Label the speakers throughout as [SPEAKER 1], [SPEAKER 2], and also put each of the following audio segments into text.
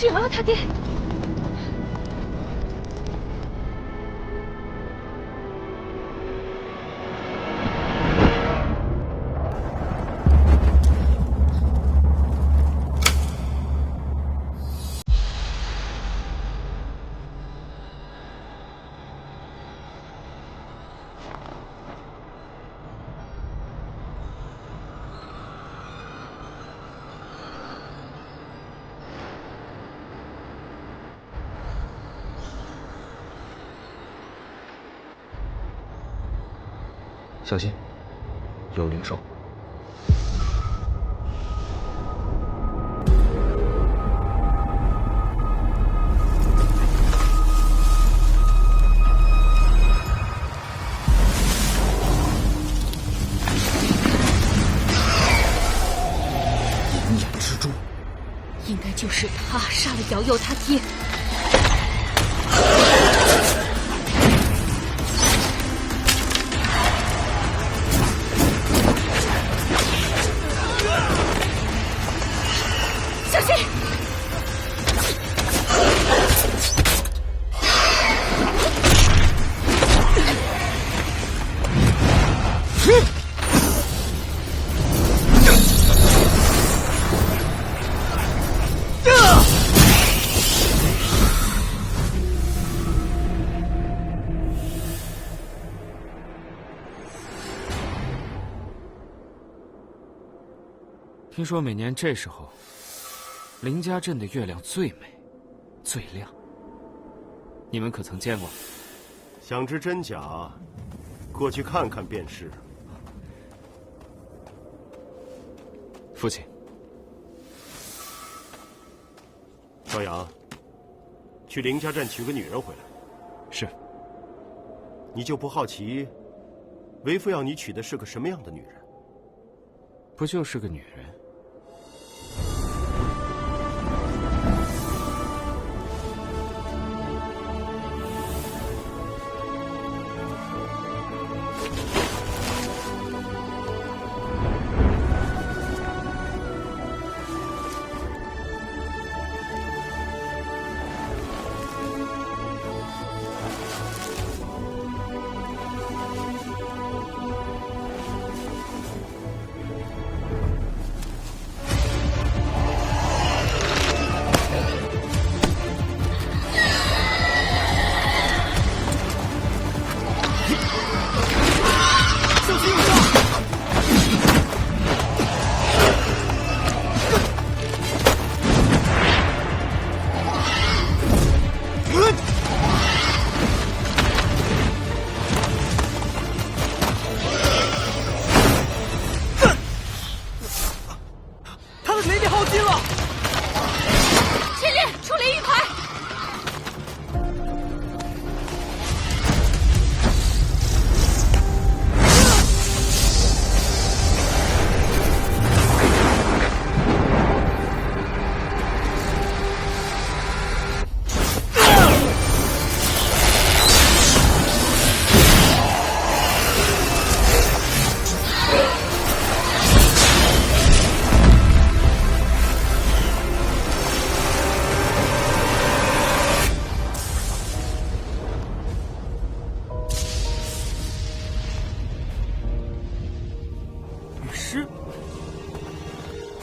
[SPEAKER 1] 是瑶瑶他爹。
[SPEAKER 2] 小心，有灵兽。
[SPEAKER 3] 银眼蜘蛛，
[SPEAKER 1] 应该就是他杀了瑶瑶他爹。小心！
[SPEAKER 3] 听说每年这时候，林家镇的月亮最美、最亮。你们可曾见过？
[SPEAKER 4] 想知真假，过去看看便是。
[SPEAKER 3] 父亲，
[SPEAKER 4] 朝阳，去林家镇娶个女人回来。
[SPEAKER 3] 是。
[SPEAKER 4] 你就不好奇，为父要你娶的是个什么样的女人？
[SPEAKER 3] 不就是个女人？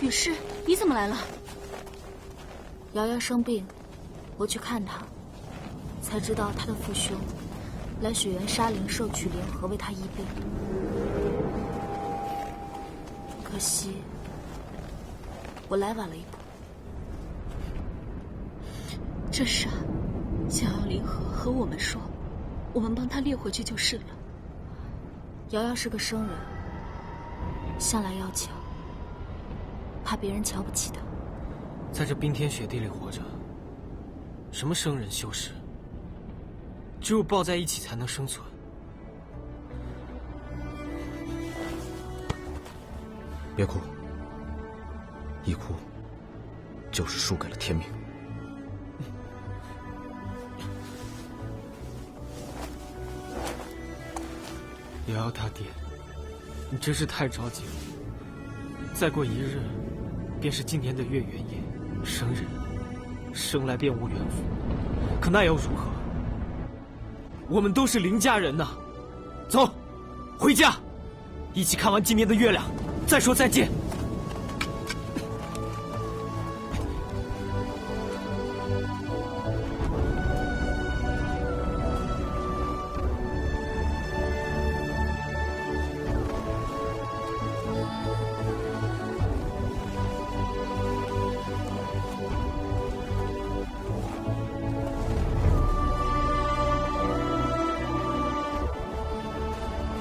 [SPEAKER 1] 雨师，你怎么来了？
[SPEAKER 5] 瑶瑶生病，我去看她，才知道她的父兄来雪原杀灵兽取灵核为她医病。可惜我来晚了一步。
[SPEAKER 1] 真傻，想要灵核和我们说，我们帮他猎回去就是了。
[SPEAKER 5] 瑶瑶是个生人，向来要强，怕别人瞧不起她。
[SPEAKER 6] 在这冰天雪地里活着，什么生人修士，只有抱在一起才能生存。
[SPEAKER 2] 别哭，一哭就是输给了天命。
[SPEAKER 6] 瑶瑶他爹，你真是太着急了。再过一日，便是今年的月圆夜，生日。生来便无缘夫，可那又如何？我们都是林家人呐。走，回家，一起看完今年的月亮，再说再见。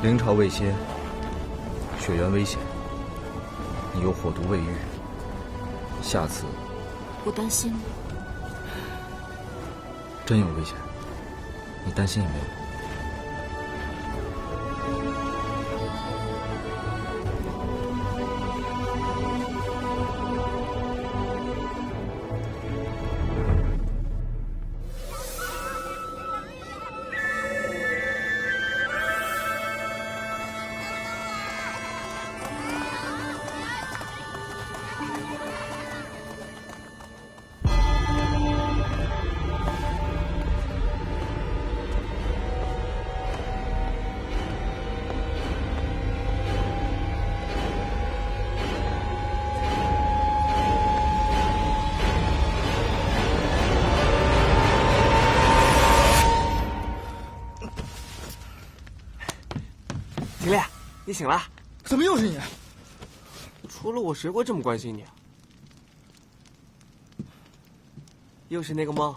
[SPEAKER 2] 灵巢未歇，血缘危险，你又火毒未愈，下次
[SPEAKER 5] 我担心你。
[SPEAKER 2] 真有危险，你担心也没有用。
[SPEAKER 7] 秦烈，你醒了？
[SPEAKER 8] 怎么又是你？
[SPEAKER 7] 除了我，谁会这么关心你啊？又是那个梦，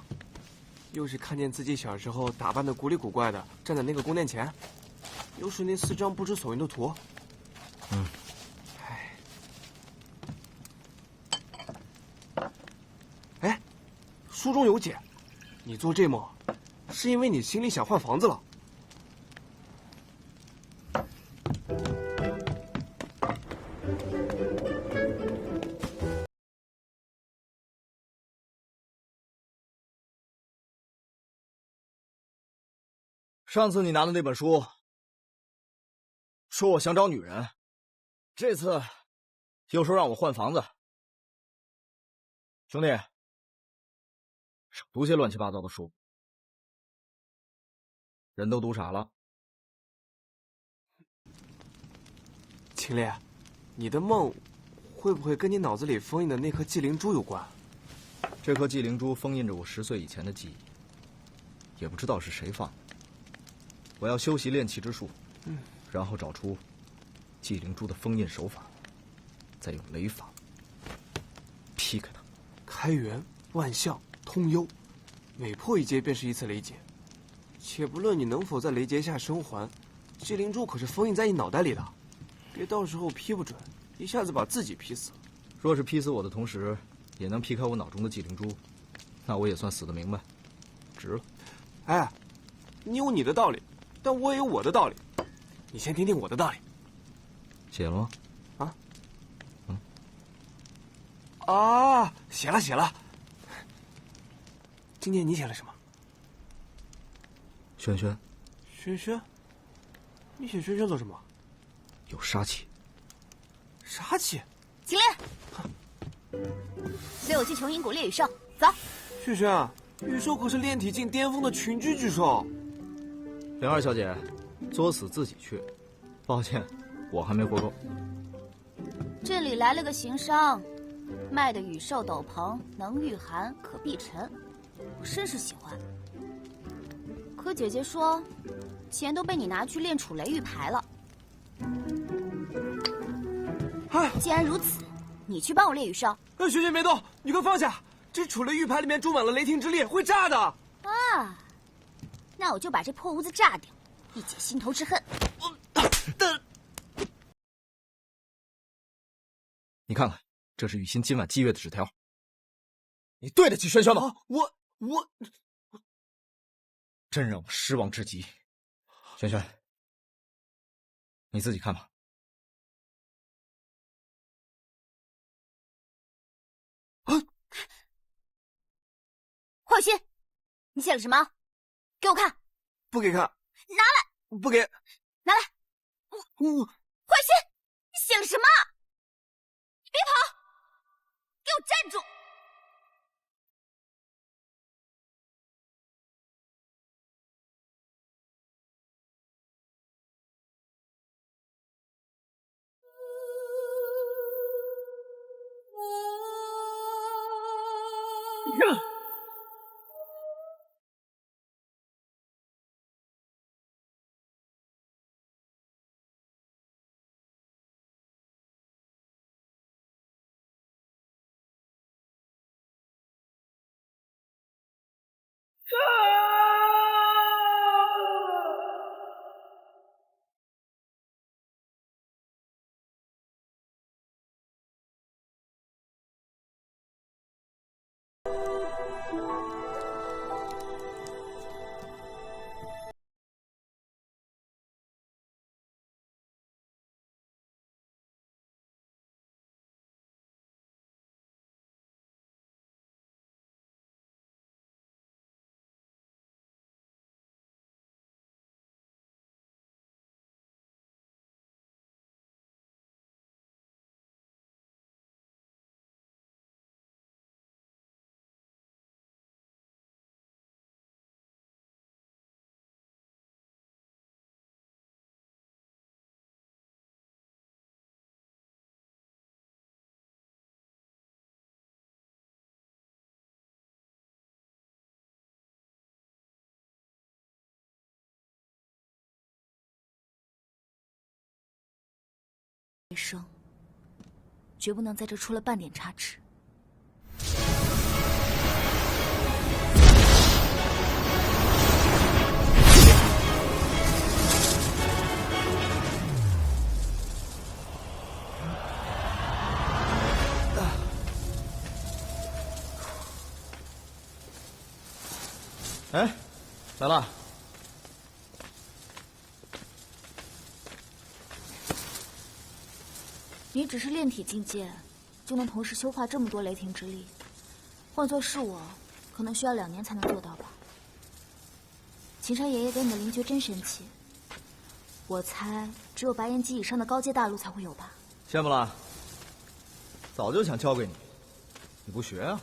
[SPEAKER 7] 又是看见自己小时候打扮的古里古怪的，站在那个宫殿前，又是那4张不知所云的图。哎，书中有解，你做这梦，是因为你心里想换房子了。
[SPEAKER 8] 上次你拿的那本书，说我想找女人，这次又说让我换房子。兄弟，少读些乱七八糟的书，人都读傻了。
[SPEAKER 7] 秦烈，你的梦会不会跟你脑子里封印的那颗纪灵珠有关？
[SPEAKER 8] 这颗纪灵珠封印着我10岁以前的记忆，也不知道是谁放的。我要修习炼气之术，然后找出纪灵珠的封印手法，再用雷法劈开它。
[SPEAKER 7] 开元、万象、通幽，每破一阶便是一次雷劫。且不论你能否在雷劫下生还，纪灵珠可是封印在你脑袋里的，别到时候劈不准，一下子把自己劈死。
[SPEAKER 8] 若是劈死我的同时，也能劈开我脑中的纪灵珠，那我也算死得明白，值了。
[SPEAKER 7] 哎，你有你的道理，但我也有我的道理。你先听听我的道理。
[SPEAKER 8] 写了吗？
[SPEAKER 7] 啊，写了写了。今天你写了什么？
[SPEAKER 8] 轩轩，
[SPEAKER 7] 轩轩，你写轩轩做什么？
[SPEAKER 8] 有杀气。
[SPEAKER 7] 杀气？
[SPEAKER 5] 秦烈，随我去琼阴谷猎羽兽，走。
[SPEAKER 7] 轩轩，羽兽可是炼体境巅峰的群居巨兽。
[SPEAKER 8] 灵儿小姐，作死自己去。抱歉，我还没活够。
[SPEAKER 5] 这里来了个行商，卖的羽兽斗篷能御寒可避尘，我甚是喜欢。可姐姐说，钱都被你拿去练楚雷玉牌了。既然如此，你去帮我猎羽兽。
[SPEAKER 7] 轩轩别动，你快放下！这楚雷玉牌里面注满了雷霆之力，会炸的。
[SPEAKER 5] 啊，那我就把这破屋子炸掉，一解心头之恨。
[SPEAKER 8] 你看看，这是雨欣今晚祭月的纸条。你对得起轩轩吗？
[SPEAKER 7] 我
[SPEAKER 8] 真让我失望至极。轩轩，你自己看吧。
[SPEAKER 5] 慧心，你写了什么？给我看。
[SPEAKER 7] 不给看。
[SPEAKER 5] 拿来。
[SPEAKER 7] 不给。
[SPEAKER 5] 拿来。慧心，你写了什么？别跑！给我站住！生，绝不能在这出了半点差池。
[SPEAKER 8] 哎，来了。
[SPEAKER 5] 你只是炼体境界，就能同时修化这么多雷霆之力，换作是我，可能需要2年才能做到吧。秦山爷爷给你的灵诀真神奇，我猜只有白炎级以上的高阶大陆才会有吧。
[SPEAKER 8] 羡慕了，早就想教给你，你不学啊？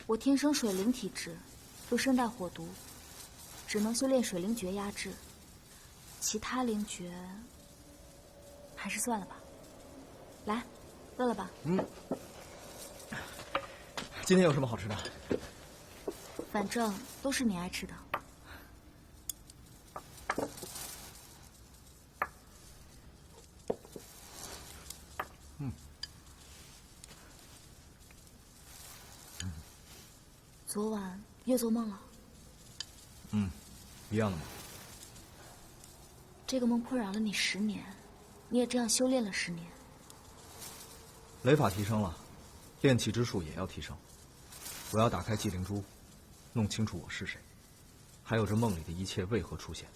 [SPEAKER 5] 我天生水灵体质，又身带火毒，只能修炼水灵诀压制，其他灵诀还是算了吧。来，饿了吧？
[SPEAKER 8] 今天有什么好吃的？
[SPEAKER 5] 反正都是你爱吃的。昨晚又做梦了。
[SPEAKER 8] 一样的吗？
[SPEAKER 5] 这个梦困扰了你10年，你也这样修炼了10年。
[SPEAKER 8] 雷法提升了，炼气之术也要提升。我要打开祭灵珠，弄清楚我是谁，还有这梦里的一切为何出现。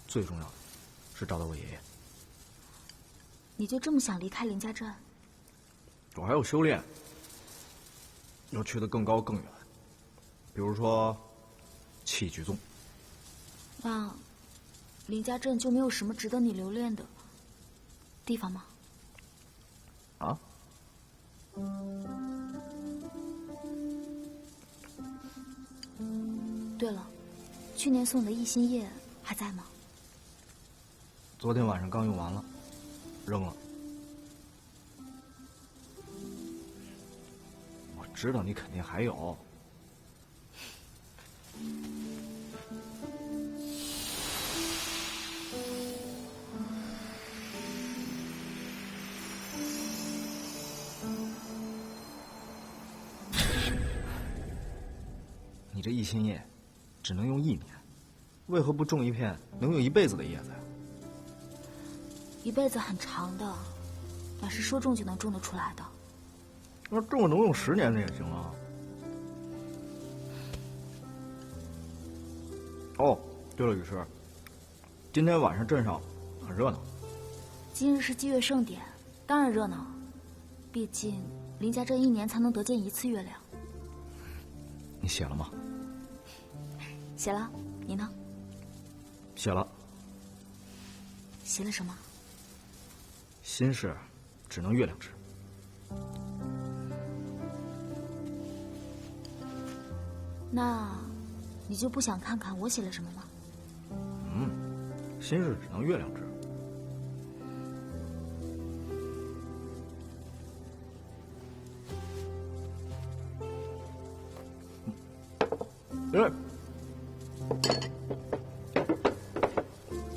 [SPEAKER 8] 最重要的是找到我爷爷。
[SPEAKER 5] 你就这么想离开林家镇？
[SPEAKER 8] 我还有修炼，要去得更高更远，比如说气举宗。
[SPEAKER 5] 那林家镇就没有什么值得你留恋的地方吗？
[SPEAKER 8] 啊？
[SPEAKER 5] 对了，去年送的一心叶还在吗？
[SPEAKER 8] 昨天晚上刚用完了，扔了。我知道你肯定还有。你这一心叶只能用1年，为何不种一片能用1辈子的叶子呀？
[SPEAKER 5] 一辈子很长的，哪是说种就能种得出来的？
[SPEAKER 8] 要种了能用10年那也行啊。哦，对了，雨师，今天晚上镇上很热闹。
[SPEAKER 5] 今日是祭月盛典，当然热闹。毕竟林家镇1年才能得见1次月亮。
[SPEAKER 8] 你写了吗？
[SPEAKER 5] 写了，你呢？
[SPEAKER 8] 写了。
[SPEAKER 5] 写了什么？
[SPEAKER 8] 心事只能月亮知。
[SPEAKER 5] 那你就不想看看我写了什么吗？
[SPEAKER 8] 心事只能月亮知。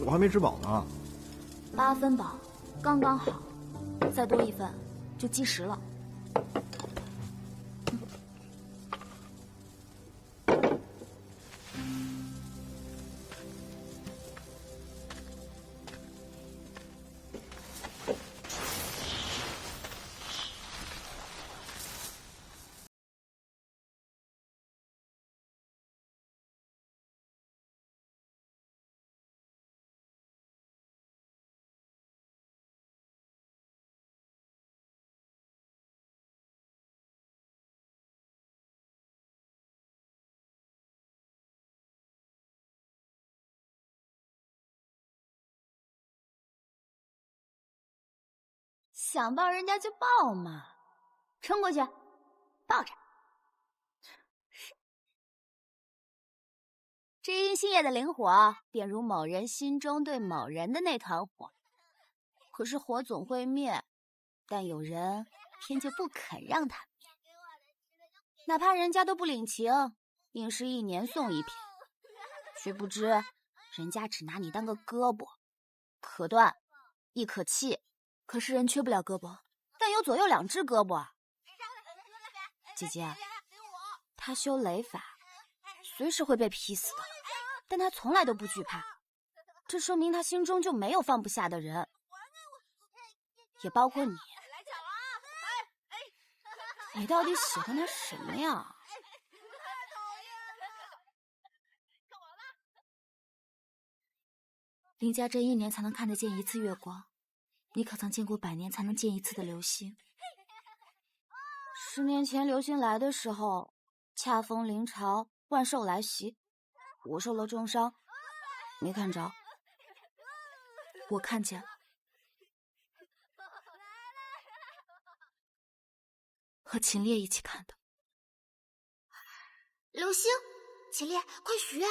[SPEAKER 8] 我还没吃饱呢。
[SPEAKER 5] 8分饱，刚刚好，再多1份就计时了。想抱人家就抱嘛，冲过去，抱着。知音星夜的灵火，便如某人心中对某人的那团火。可是火总会灭，但有人偏就不肯让它灭，哪怕人家都不领情，硬是1年送1片。却不知人家只拿你当个胳膊，可断亦可弃。可是人缺不了胳膊，但有左右2只胳膊啊。姐姐，他修雷法，随时会被劈死的，但他从来都不惧怕，这说明他心中就没有放不下的人，也包括你。你到底喜欢他什么呀？林家镇1年才能看得见1次月光，你可曾见过100年才能见1次的流星？10年前流星来的时候，恰逢临朝，万兽来袭，我受了重伤，没看着。我看见了，和秦烈一起看的。
[SPEAKER 9] 流星，秦烈，快许愿！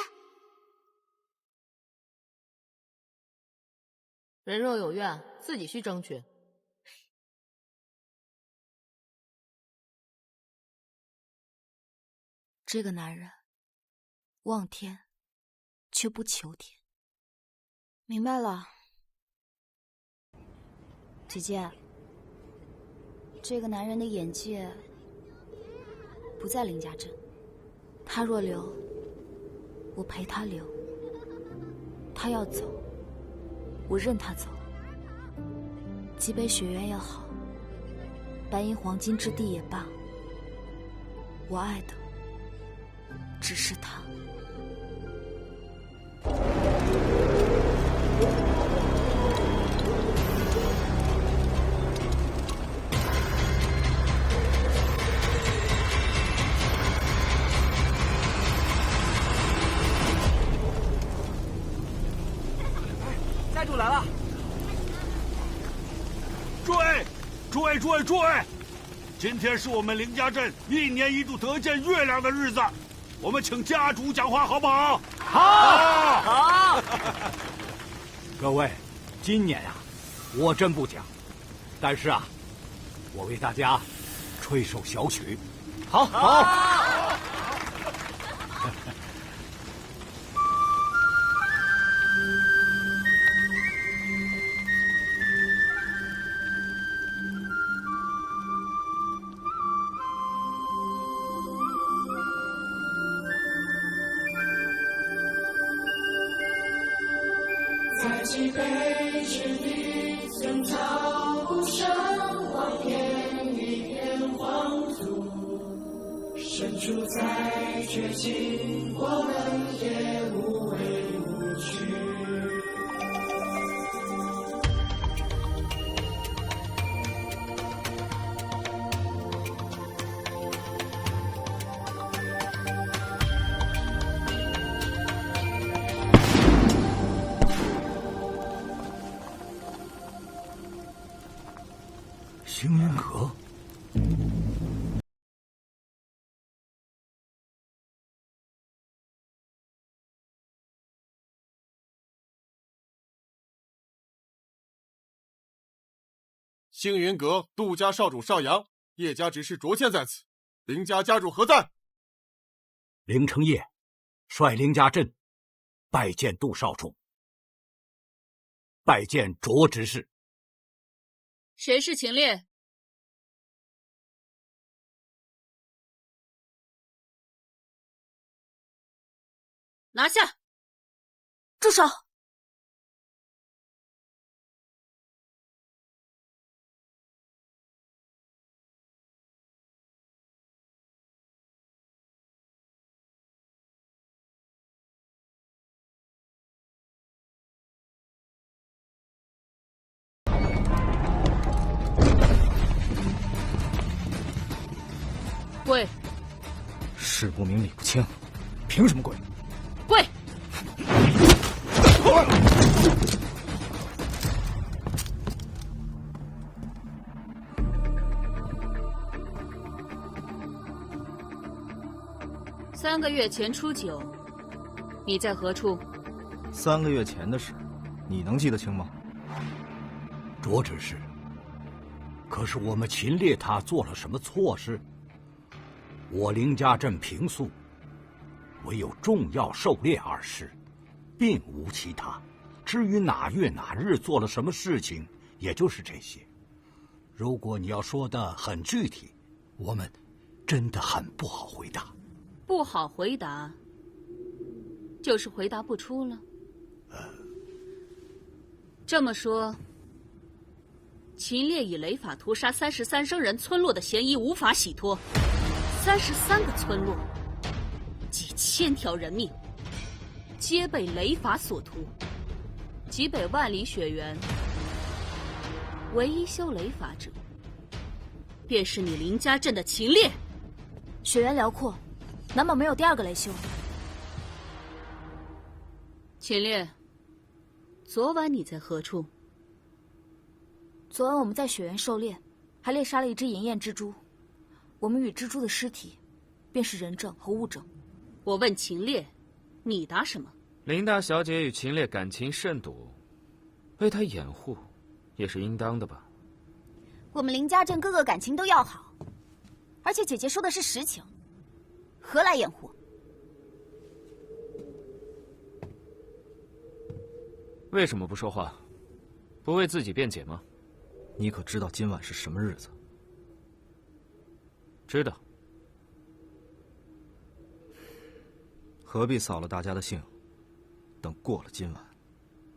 [SPEAKER 10] 人若有愿，自己去争取。
[SPEAKER 5] 这个男人望天却不求天。明白了，姐姐，这个男人的眼界不在林家镇，他若留，我陪他留；他要走，我任他走。极北雪原也好，白银黄金之地也罢，我爱的只是他。
[SPEAKER 6] 寨主来了！
[SPEAKER 11] 诸位！今天是我们林家镇1年1度得见月亮的日子，我们请家主讲话好不好？
[SPEAKER 6] 好。
[SPEAKER 11] 各位，今年啊，我真不讲，但是啊，我为大家吹首小曲。好。
[SPEAKER 12] 在极北之地，寸草不生，荒片一片荒土。身处在绝境，我们也无畏无惧。
[SPEAKER 11] 星云阁。
[SPEAKER 13] 星云阁杜家少主邵阳，叶家执事卓倩在此，林家家主何在？
[SPEAKER 11] 凌承业率林家镇拜见杜少主。拜见卓执事。
[SPEAKER 1] 谁是秦烈？拿下！
[SPEAKER 5] 住手！
[SPEAKER 1] 跪！
[SPEAKER 8] 事不明理不清，凭什么跪？
[SPEAKER 1] 跪！3个月前初九，你在何处
[SPEAKER 8] ？3个月前的事，你能记得清吗？
[SPEAKER 11] 卓执事，可是我们秦烈他做了什么错事？我凌家镇平素，唯有重要狩猎二事，并无其他。至于哪月哪日做了什么事情，也就是这些。如果你要说的很具体，我们真的很不好回答。
[SPEAKER 1] 不好回答，就是回答不出了。这么说，秦烈以雷法屠杀33生人村落的嫌疑无法洗脱。33个村落，几千条人命，皆被雷法所屠。极北万里雪原，唯一修雷法者，便是你凌家镇的秦烈。
[SPEAKER 5] 雪原辽阔，难保没有第2个雷修。
[SPEAKER 1] 秦烈，昨晚你在何处？
[SPEAKER 5] 昨晚我们在雪原狩猎，还猎杀了一只银焰蜘蛛。我们与蜘蛛的尸体，便是人证和物证。
[SPEAKER 1] 我问秦烈，你答什么？
[SPEAKER 3] 林大小姐与秦烈感情甚笃，为他掩护，也是应当的吧？
[SPEAKER 5] 我们凌家镇各个感情都要好，而且姐姐说的是实情，何来掩护？
[SPEAKER 3] 为什么不说话？不为自己辩解吗？
[SPEAKER 8] 你可知道今晚是什么日子？
[SPEAKER 3] 知道。
[SPEAKER 8] 何必扫了大家的兴？等过了今晚，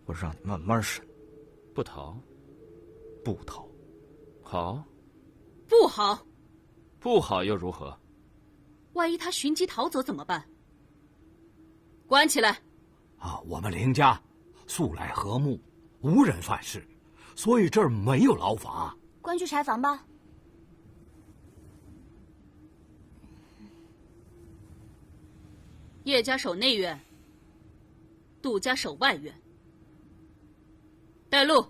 [SPEAKER 8] 我让你慢慢审。
[SPEAKER 3] 不逃？
[SPEAKER 8] 不逃。
[SPEAKER 3] 好。
[SPEAKER 1] 不好。
[SPEAKER 3] 不好又如何？
[SPEAKER 1] 万一他寻机逃走怎么办？关起来。
[SPEAKER 11] 我们凌家素来和睦，无人犯事，所以这儿没有牢房。
[SPEAKER 5] 关去柴房吧。
[SPEAKER 1] 叶家守内院，杜家守外院。带路。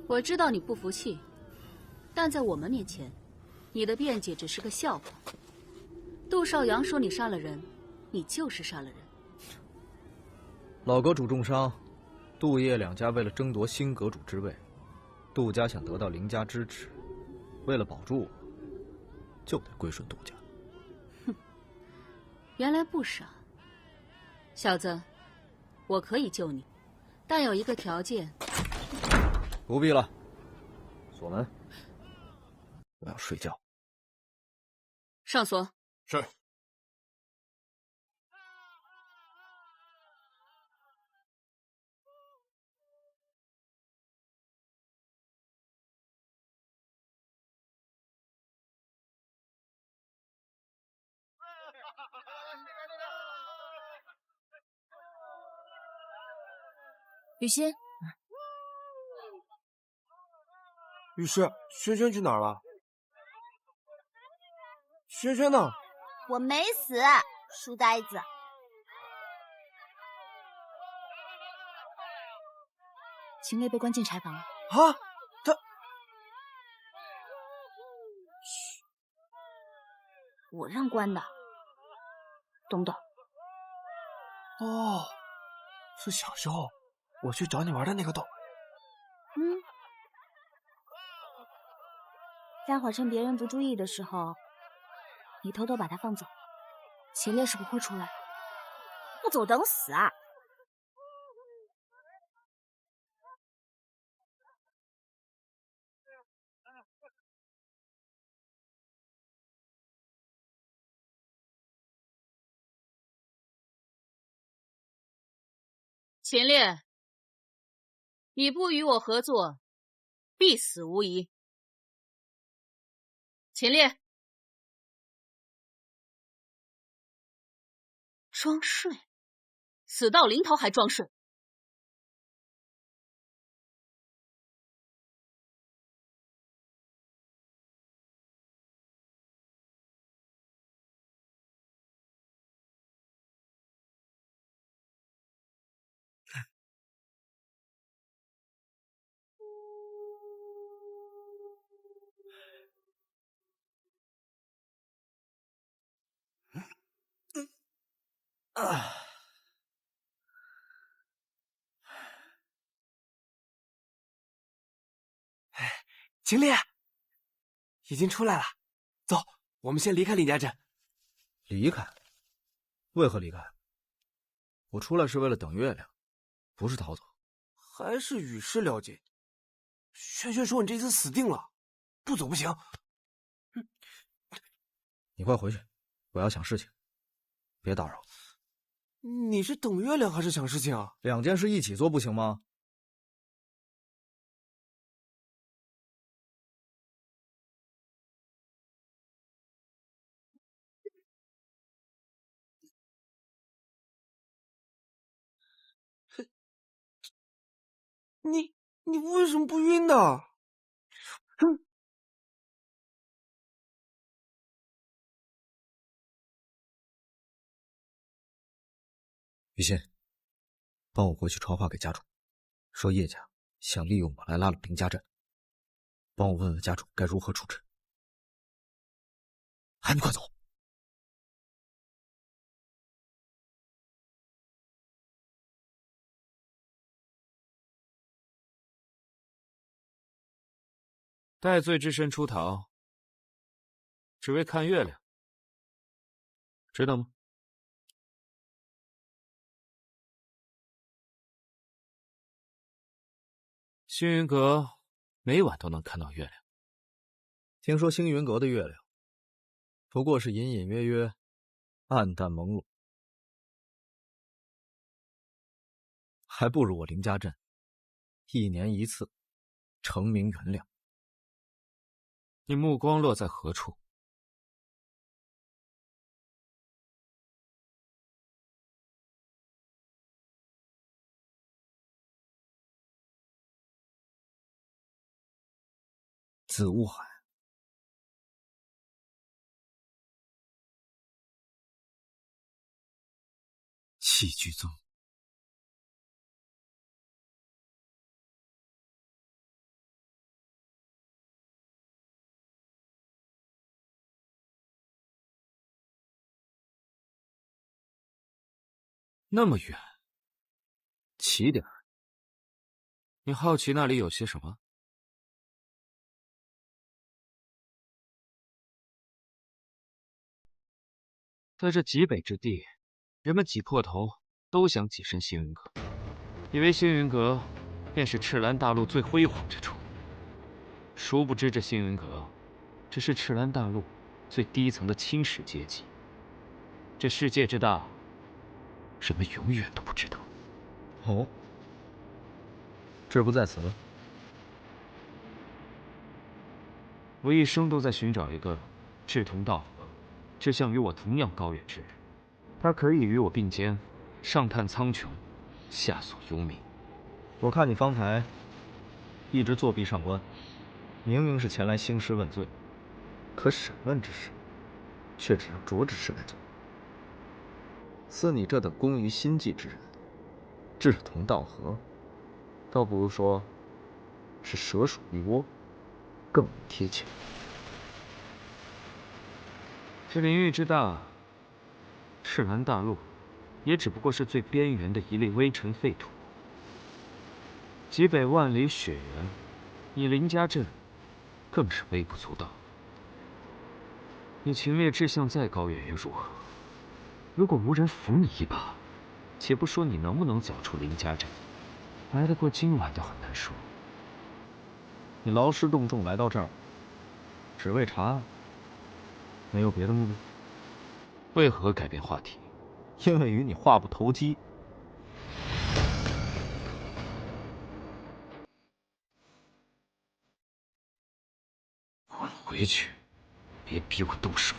[SPEAKER 1] 我知道你不服气，但在我们面前，你的辩解只是个笑话。杜少阳说你杀了人，你就是杀了人。
[SPEAKER 8] 老阁主重伤，杜叶两家为了争夺新阁主之位，杜家想得到凌家支持，为了保住我，就得归顺杜家。
[SPEAKER 1] 原来不傻，小子，我可以救你，但有一个条件。
[SPEAKER 8] 不必了，锁门，我要睡觉。
[SPEAKER 1] 上锁。
[SPEAKER 13] 是。
[SPEAKER 5] 雨欣，
[SPEAKER 7] 雨师，轩轩去哪儿了？轩轩呢？
[SPEAKER 5] 我没死，书呆子。秦烈被关进柴房了。
[SPEAKER 7] 啊，他……
[SPEAKER 5] 嘘，我让关的，懂不懂？
[SPEAKER 7] 哦，是小时候我去找你玩的那个洞。
[SPEAKER 5] 待会儿趁别人不注意的时候，你偷偷把他放走。秦烈是不会出来，不走等死啊！
[SPEAKER 1] 秦烈，你不与我合作，必死无疑。秦烈，装睡，死到临头还装睡。
[SPEAKER 7] 秦烈，已经出来了，走，我们先离开林家镇。
[SPEAKER 8] 离开？为何离开？我出来是为了等月亮，不是逃走。
[SPEAKER 7] 还是雨师了解你。轩轩说你这次死定了，不走不行。
[SPEAKER 8] 你快回去，我要想事情，别打扰。
[SPEAKER 7] 你是等月亮还是想事情啊？
[SPEAKER 8] 两件事一起做不行吗？
[SPEAKER 7] 你为什么不晕呢？
[SPEAKER 8] 雨欣，帮我回去传话给家主，说叶家想利用我来拉拢林家镇，帮我问问家主该如何处置。还不快走！
[SPEAKER 3] 戴罪之身出逃，只为看月亮，知道吗？星云阁每晚都能看到月亮。
[SPEAKER 8] 听说星云阁的月亮，不过是隐隐约约、暗淡朦胧，还不如我林家镇1年1次成名原亮。
[SPEAKER 3] 你目光落在何处？
[SPEAKER 8] 紫雾海。弃居宗。
[SPEAKER 3] 那么远，起点儿。你好奇那里有些什么？在这极北之地，人们挤破头都想跻身星云阁，以为星云阁便是赤兰大陆最辉煌之处。殊不知，这星云阁只是赤兰大陆最低层的侵蚀阶级。这世界之大，人们永远都不知道。
[SPEAKER 8] 哦，志不在此。
[SPEAKER 3] 我一生都在寻找一个志同道合、志向与我同样高远之人，他可以与我并肩，上探苍穹，下索幽冥。
[SPEAKER 8] 我看你方才一直作弊上官，明明是前来兴师问罪，可审问之时，却只让卓执事来做。似你这等工于心计之人，志同道合，倒不如说是蛇鼠一窝，更为贴切。
[SPEAKER 3] 这领域之大，赤兰大陆也只不过是最边缘的一粒微尘废土。极北万里雪原，你林家镇更是微不足道。你秦烈志向再高远又如何？如果无人扶你一把，且不说你能不能剿出林家镇，挨得过今晚都很难说。
[SPEAKER 8] 你劳师动众来到这儿，只为查案，没有别的目的？
[SPEAKER 3] 为何改变话题？
[SPEAKER 8] 因为与你话不投机。
[SPEAKER 3] 回去，别逼我动手。